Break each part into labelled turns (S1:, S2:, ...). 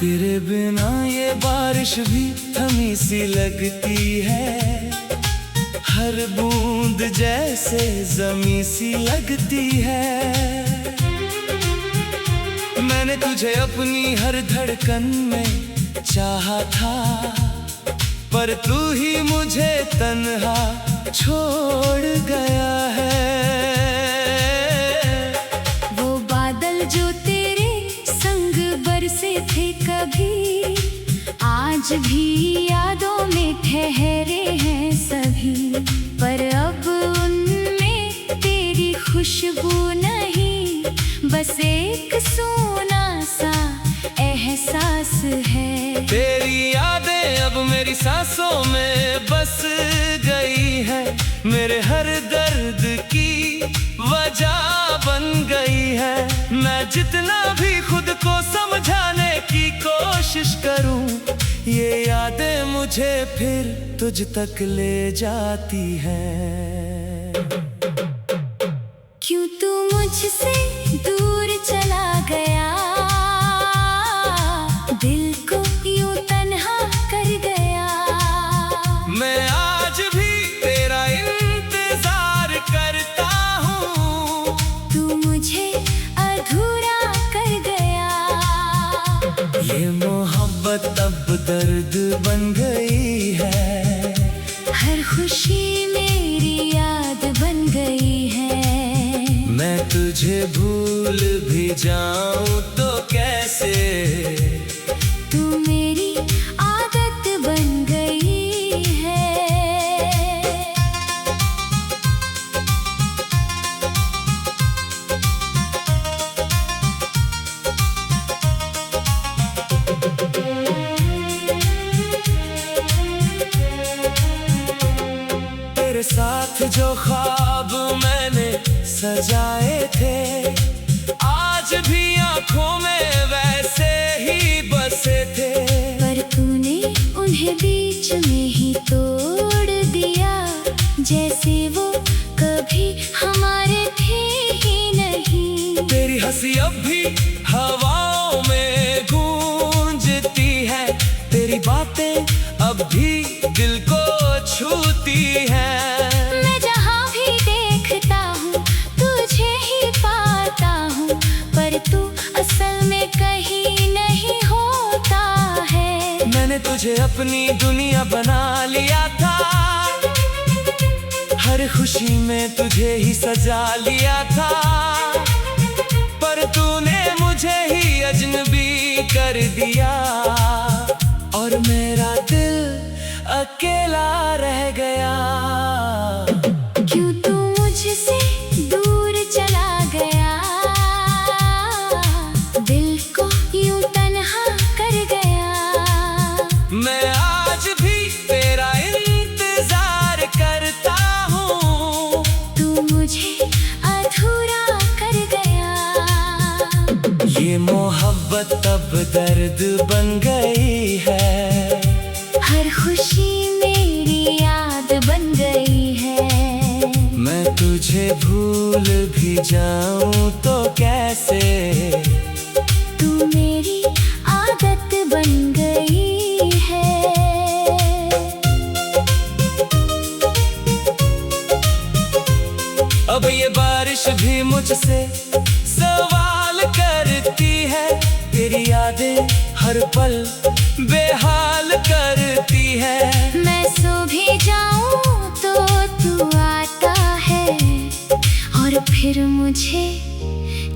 S1: तेरे बिना ये बारिश भी थमी सी लगती है, हर बूंद जैसे ज़मीं सी लगती है। मैंने तुझे अपनी हर धड़कन में चाहा था, पर तू ही मुझे तन्हा छोड़ गया है।
S2: वो बादल जो तेरे संग बरसे थे कभी, आज भी यादों में ठहरे हैं सभी। पर अब उनमें तेरी खुशबू नहीं, बस एक सूना सा एहसास है।
S1: तेरी यादें अब मेरी सांसों में बस गई है, मेरे हर दर्द की वजह बन गई है। मैं जितना भी खुद को समझाने की कोशिश करूं, ये यादें मुझे फिर तुझ तक ले जाती हैं।
S2: क्यों तू मुझसे दूर चला गया, दिल को यूं तन्हा कर गया।
S1: मैं आज भी तेरा इंतजार करता हूँ,
S2: तू मुझे अधूरा कर गया।
S1: ये मोहब्बत अब दर्द बन गई है,
S2: हर खुशी मेरी याद बन गई है।
S1: मैं तुझे भूल भी जाऊं तो कैसे,
S2: तू मेरी आदत बन गई है।
S1: तेरे साथ जो ख्वाब मैंने सजाए थे, आज भी आंखों में वैसे ही बसे थे।
S2: पर तूने उन्हें बीच में ही तोड़ दिया, जैसे वो कभी हमारे थे ही नहीं।
S1: तेरी हंसी अब भी हवाओं में गूंजती है, तेरी बातें अब भी दिल को छूती हैं।
S2: मैं जहाँ भी देखता हूँ तुझे ही पाता हूँ, पर तू असल में कहीं नहीं होता है।
S1: मैंने तुझे अपनी दुनिया बना लिया था, हर खुशी में तुझे ही सजा लिया था। पर तूने मुझे ही अजनबी कर दिया, और मेरा दिल अकेला रह गया।
S2: क्यों तू मुझसे दूर चला गया, दिल को यूं तन्हा कर गया।
S1: मैं आज भी तेरा इंतजार करता हूँ,
S2: तू मुझे अधूरा कर गया।
S1: ये मोहब्बत अब दर्द बन गई है,
S2: हर खुशी मेरी याद बन गई है।
S1: मैं तुझे भूल भी जाऊं तो कैसे,
S2: तू मेरी आदत बन गई है।
S1: अब ये बारिश भी मुझसे सवाल करती है, तेरी यादें हर पल बेहाल करती है।
S2: मैं सो भी जाऊं तो तू आता है, और फिर मुझे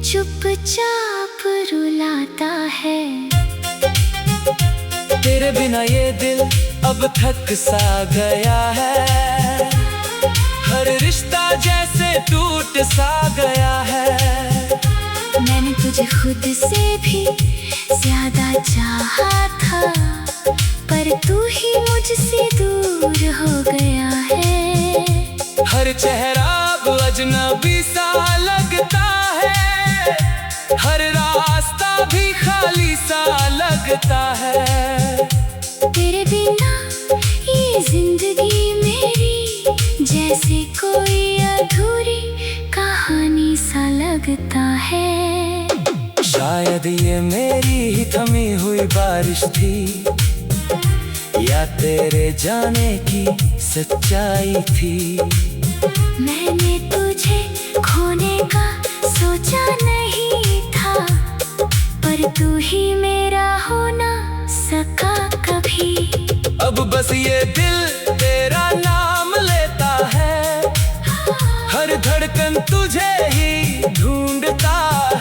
S2: चुपचाप रुलाता है।
S1: तेरे बिना ये दिल अब थक सा गया है, हर रिश्ता जैसे टूट सा गया है।
S2: मैंने तुझे खुद से भी ज्यादा चाहा था, पर तू ही मुझसे दूर हो गया है।
S1: हर चेहरा अब अजनबी सा लगता है, हर रास्ता भी खाली सा लगता है।
S2: तेरे बिना ये जिंदगी मेरी जैसे कोई अधूरी कहानी सा लगता है।
S1: शायद ये मेरी ही थमी हुई बारिश थी, या तेरे जाने की सच्चाई थी।
S2: मैंने तुझे खोने का सोचा नहीं था, पर तू ही मेरा हो ना सका कभी।
S1: अब बस ये दिल तेरा नाम लेता है, हर धड़कन तुझे ही ढूंढता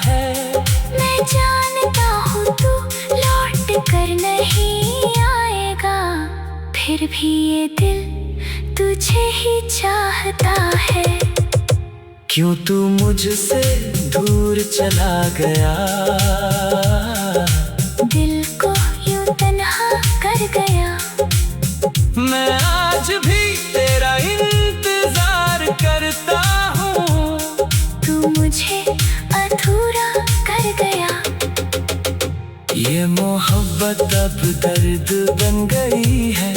S1: है।
S2: मैं जानता हूँ तू लौट कर नहीं आएगा, फिर भी ये दिल तुझे ही चाहता है।
S1: क्यों तू मुझसे दूर चला गया,
S2: दिल को यूं तन्हा कर गया।
S1: मैं आज भी तेरा इंतजार करता हूँ,
S2: तू मुझे अधूरा कर गया।
S1: ये मोहब्बत अब दर्द बन गई है,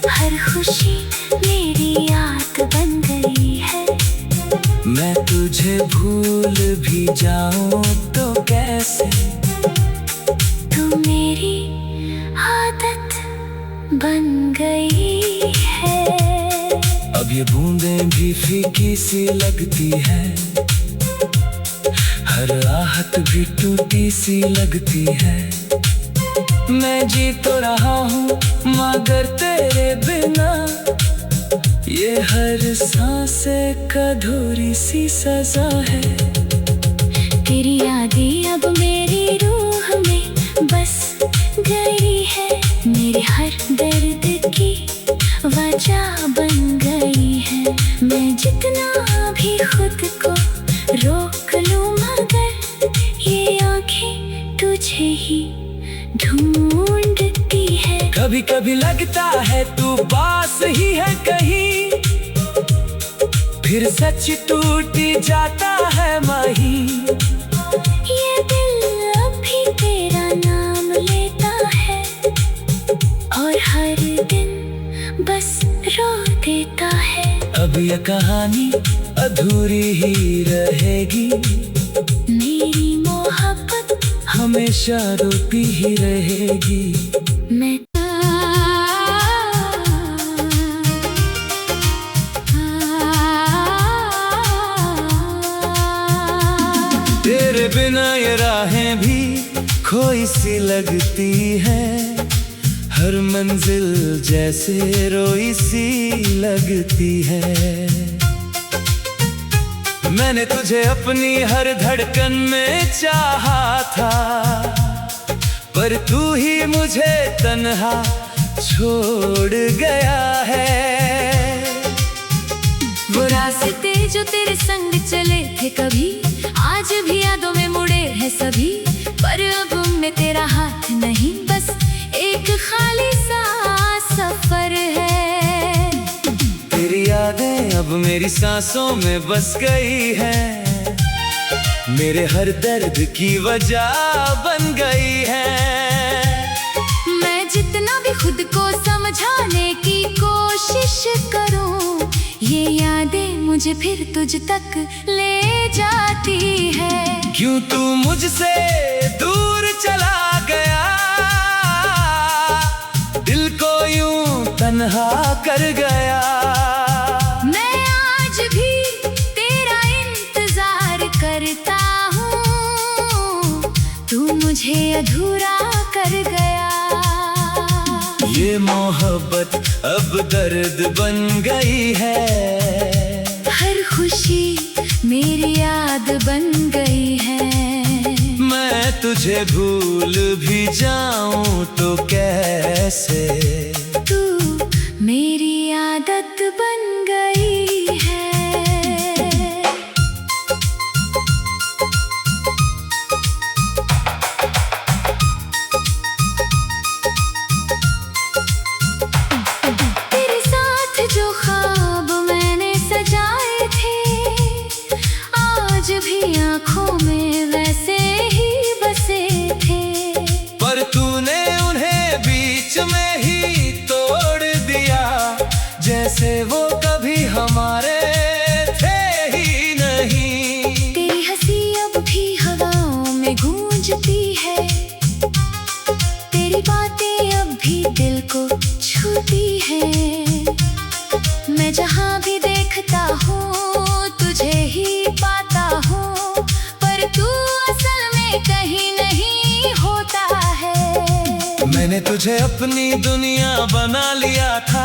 S2: हर खुशी मेरी याद बन गई है।
S1: मैं तुझे भूल भी जाऊं तो कैसे,
S2: तू मेरी आदत बन गई है।
S1: अब ये बूंदें भी फीकी सी लगती है, हर आहट भी टूटी सी लगती है। मैं जी तो रहा हूँ मगर तेरे बिना, ये हर सांस एक अधूरी सी सजा है।
S2: तेरी यादें अब मेरी रूह में बस गई है, मेरे हर दर्द की वजह बन गई है। मैं जितना भी खुद को रोक लूं, मगर ये आंखें तुझे ही ढूंढती है।
S1: कभी कभी लगता है तू पास ही है कहीं, फिर सच टूट जाता है माही।
S2: ये दिल अब भी तेरा नाम लेता है, और हर दिन बस रो देता है।
S1: अब ये कहानी अधूरी ही रहेगी,
S2: मेरी मोहब्बत
S1: हमेशा रोती ही रहेगी।
S2: मैं
S1: तेरे बिना ये राहें भी खोई सी लगती है, हर मंजिल जैसे रोई सी लगती है। मैंने तुझे अपनी हर धड़कन में चाहा था, पर तू ही मुझे तन्हा छोड़ गया है।
S2: वो रास्ते जो तेरे संग चले थे कभी, आज भी यादों में मुड़े हैं सभी। पर अब में तेरा हाथ नहीं, बस एक खाली सा सफर है।
S1: तेरी यादें अब मेरी सांसों में बस गई है, मेरे हर दर्द की वजह बन गई है।
S2: मैं जितना भी खुद को समझाने की कोशिश करूं, ये यादें मुझे फिर तुझ तक ले जाती है।
S1: क्यों तू मुझसे दूर चला गया, दिल को यूं तन्हा कर गया।
S2: मैं आज भी तेरा इंतजार करता हूँ, तू मुझे अधूरा कर गया।
S1: ये मोहब्बत अब दर्द बन गई है,
S2: हर खुशी मेरी याद बन गई है।
S1: मैं तुझे भूल भी जाऊं तो कैसे,
S2: तू मेरी आदत बन गई है। तेरे साथ जो ख्वाब मैंने सजाए थे, आज भी आंखों में वैसे ही बसे थे।
S1: पर तूने उन्हें बीच में ही तोड़ दिया, जैसे वो कभी तुझे अपनी दुनिया बना लिया था,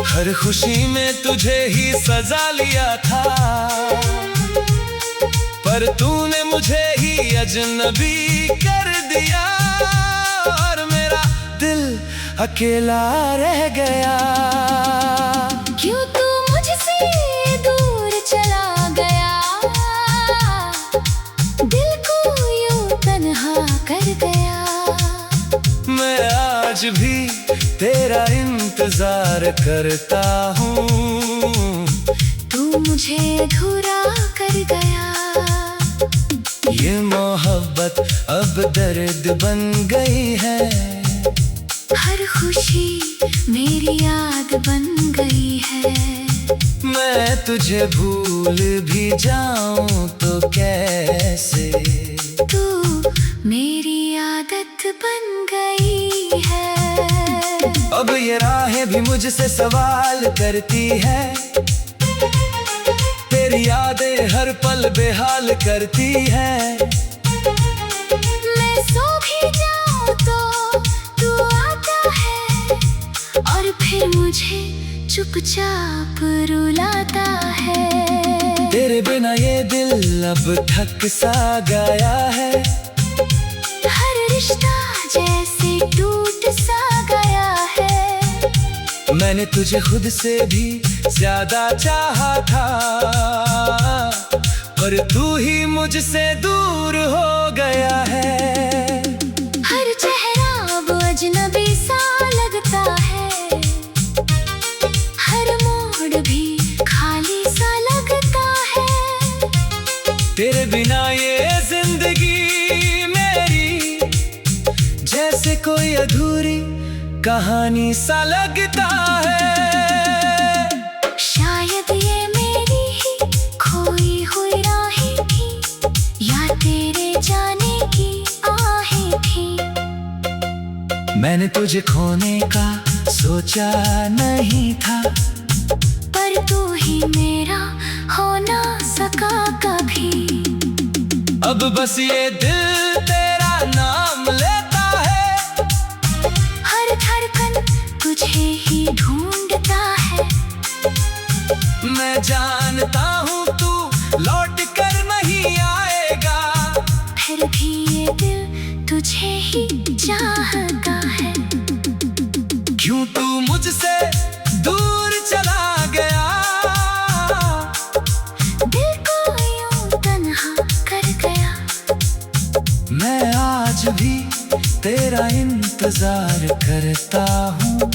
S1: हर खुशी में तुझे ही सजा लिया था, पर तूने मुझे ही अजनबी कर दिया और मेरा दिल अकेला रह गया।
S2: क्यों तू मुझसे दूर चला गया, दिल को यूं तन्हा कर गया।
S1: मैं आज भी तेरा इंतजार करता हूँ,
S2: तू मुझे अधूरा कर गया।
S1: ये मोहब्बत अब दर्द बन गई है,
S2: हर खुशी मेरी याद बन गई है।
S1: मैं तुझे भूल भी जाऊं तो कैसे,
S2: तू मेरी आदत बन गई है।
S1: अब ये राहें भी मुझसे सवाल करती है, तेरी यादें हर पल बेहाल करती है।
S2: मैं सो भी जाऊं तो तू आता है, और फिर मुझे चुपचाप रुलाता है।
S1: तेरे बिना ये दिल अब थक सा गया है,
S2: हर रिश्ता जैसे टूट सा गया है।
S1: मैंने तुझे खुद से भी ज्यादा चाहा था, पर तू ही मुझसे दूर हो गया है।
S2: हर चेहरा अब अजनबी सा लगता है, हर मोड़ भी खाली सा लगता है।
S1: तेरे बिना ये जिंदगी मेरी जैसे कोई अधूरी कहानी सा लगता है।
S2: शायद ये मेरी ही खोई हुई राहें थी, या तेरे जाने की आहें थी।
S1: मैंने तुझे खोने का सोचा नहीं था,
S2: पर तू ही मेरा हो ना सका कभी।
S1: अब बस ये दिल तेरा नाम लेता है,
S2: हर धड़कन तुझे ही ढूंढता है।
S1: मैं जानता हूँ तू लौट कर नहीं आएगा,
S2: फिर भी ये दिल तुझे ही चाहता है।
S1: क्यों तू मुझसे दूर चला गया,
S2: दिल को यूं तन्हा कर गया।
S1: मैं आज भी तेरा इंतजार करता हूँ,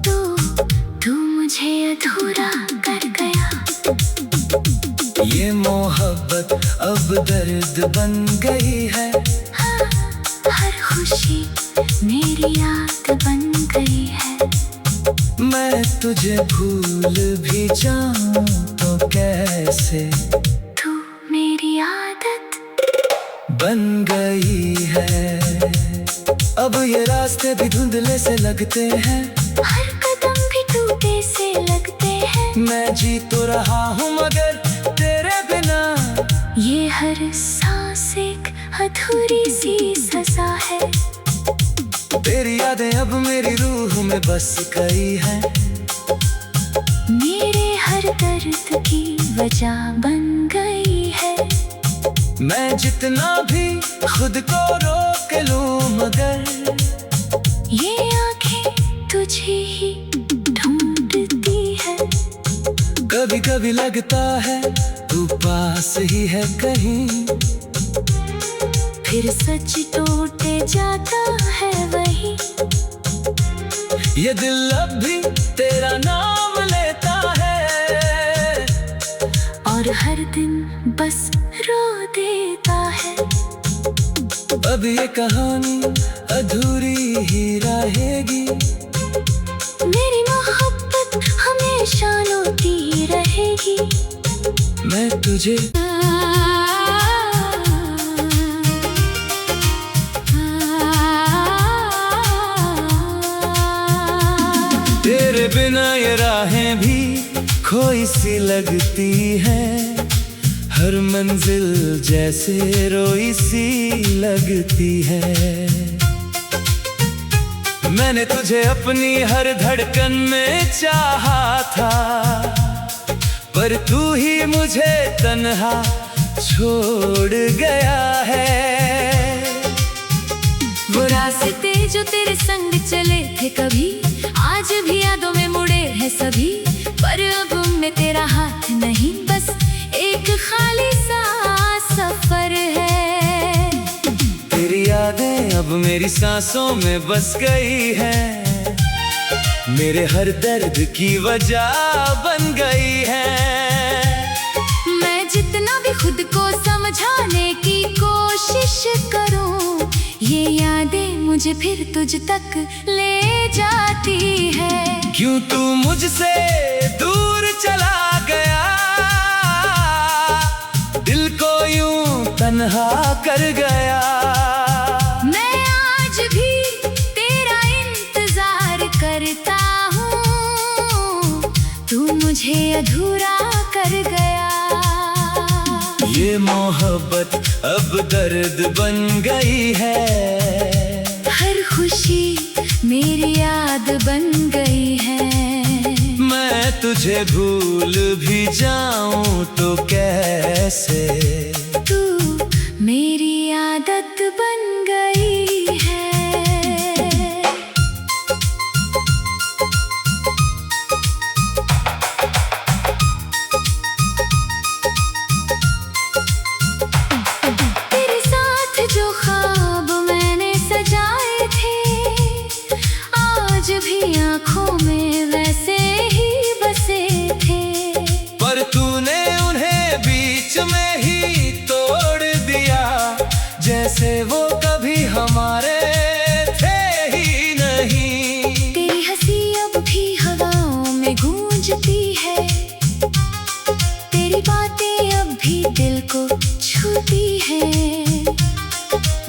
S2: तू मुझे अधूरा कर गया।
S1: ये मोहब्बत अब दर्द बन गई है,
S2: हाँ, हर खुशी मेरी याद बन गई है।
S1: मैं तुझे भूल भी जाऊं तो कैसे,
S2: तू मेरी आदत
S1: बन गई है। अब ये रास्ते भी धुंधले से लगते हैं,
S2: हर कदम भी टूटे से लगते हैं।
S1: मैं जी तो रहा हूँ मगर तेरे बिना,
S2: ये हर सांस एक अधूरी सी सजा है।
S1: तेरी यादें अब मेरी रूह में बस गई है,
S2: मेरे हर दर्द की वजह बन गई है।
S1: मैं जितना भी खुद को रोक लूं मगर
S2: ये आंखें तुझे ही ढूंढती है।
S1: कभी कभी लगता है तू पास ही है कहीं,
S2: फिर सच टूटे जाता है वही।
S1: ये दिल अब भी तेरा नाम लेता है,
S2: और हर दिन बस रो देता है।
S1: अब ये कहानी अधूरी ही रहेगी,
S2: मेरी मोहब्बत हमेशा रोती रहेगी।
S1: मैं तुझे तेरे बिना ये राहें भी खोई सी लगती है, हर मंजिल जैसे रोई सी लगती है। मैंने तुझे अपनी हर धड़कन में चाहा था, पर तू ही मुझे तन्हा छोड़ गया है।
S2: वो रास्ते जो तेरे संग चले थे कभी, आज भी यादों में मुड़े हैं सभी, पर अब उनमें तेरा हाथ नहीं, बस एक खाली सा सफर है।
S1: तेरी यादें अब मेरी सांसों में बस गई है, मेरे हर दर्द की वजह बन गई है।
S2: मैं जितना भी खुद को समझाने की कोशिश करूं, ये यादें मुझे फिर तुझ तक ले जाती है।
S1: क्यों तू मुझसे दूर चला गया, दिल को यूं तन्हा कर गया।
S2: मैं आज भी तेरा इंतजार करता हूँ, तू मुझे अधूरा कर गया।
S1: ये मोहब्बत अब दर्द बन गई है,
S2: हर खुशी मेरी याद बन गई है।
S1: मैं तुझे भूल भी जाऊं तो कैसे,
S2: तू मेरी आदत बन गई है। तेरे साथ जो ख्वाब मैंने सजाए थे, आज भी आंखों में वैसे ही बसे थे।
S1: पर तूने उन्हें बीच में ही तोड़ दिया, जैसे वो कभी हमारे थे ही नहीं।
S2: तेरी हंसी अब भी हवाओं में गूंजती है, तेरी बातें अब भी दिल को छूती है।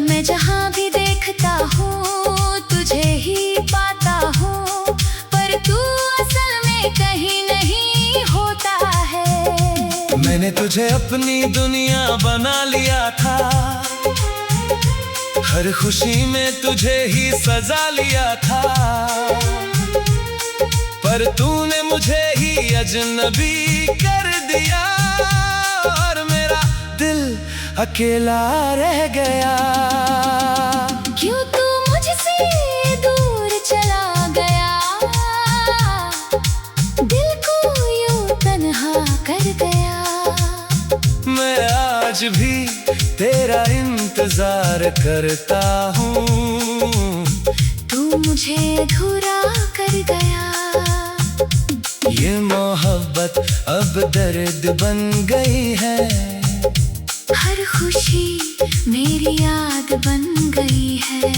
S2: मैं जहाँ भी देखता हूँ तुझे ही पाता हूँ, पर तू असल में कहीं नहीं होता है।
S1: मैंने तुझे अपनी दुनिया बना लिया था, हर खुशी में तुझे ही सजा लिया था, पर तूने मुझे ही अजनबी कर दिया, और मेरा दिल अकेला रह गया।
S2: क्यों तू मुझसे दूर चला गया, दिल को यूं तन्हा कर गया।
S1: मैं आज भी तेरा इंतजार करता हूँ,
S2: तू मुझे अधूरा कर गया।
S1: ये मोहब्बत अब दर्द बन गई है,
S2: हर खुशी मेरी याद बन गई है।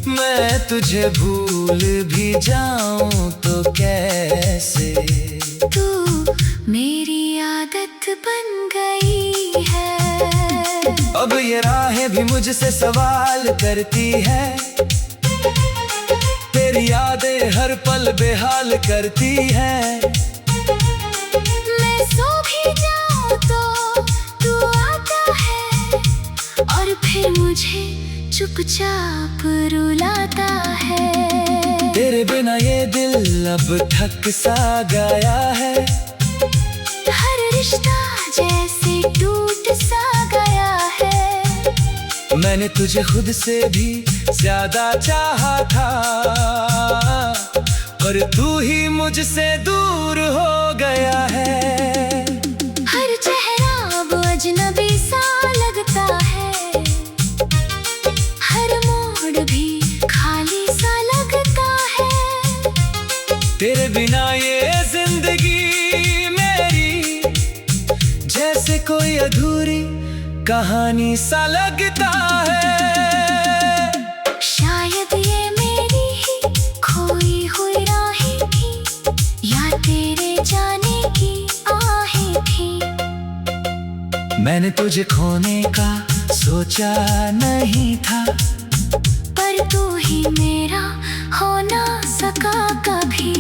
S1: मैं तुझे भूल भी जाऊं तो कैसे,
S2: तू मेरी आदत बन गई है।
S1: अब ये राहें भी मुझसे सवाल करती है, तेरी यादें हर पल बेहाल करती है।
S2: मैं सो भी जाऊं तो तू आता है, और फिर मुझे चुपचाप रुलाता है।
S1: तेरे बिना ये दिल अब थक सा गया है,
S2: हर रिश्ता जैसे टूट सा गया है।
S1: मैंने तुझे खुद से भी ज्यादा चाहा था, पर तू ही मुझसे दूर हो गया है।
S2: हर चेहरा अब अजनबी सा लगता है, हर मोड़ भी खाली सा लगता है।
S1: तेरे बिना ये जिंदगी मेरी जैसे कोई अधूरी कहानी सा लगता है।
S2: शायद ये मेरी ही खोई हुई राहें थी, या तेरे जाने की आहें थी।
S1: मैंने तुझे खोने का सोचा नहीं था,
S2: पर तू ही मेरा हो ना सका कभी।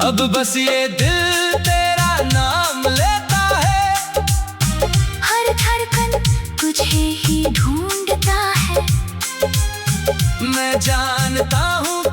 S1: अब बस ये दिल तेरा नाम लेता है,
S2: हर धड़कन तुझे ही ढूंढता है।
S1: मैं जानता हूँ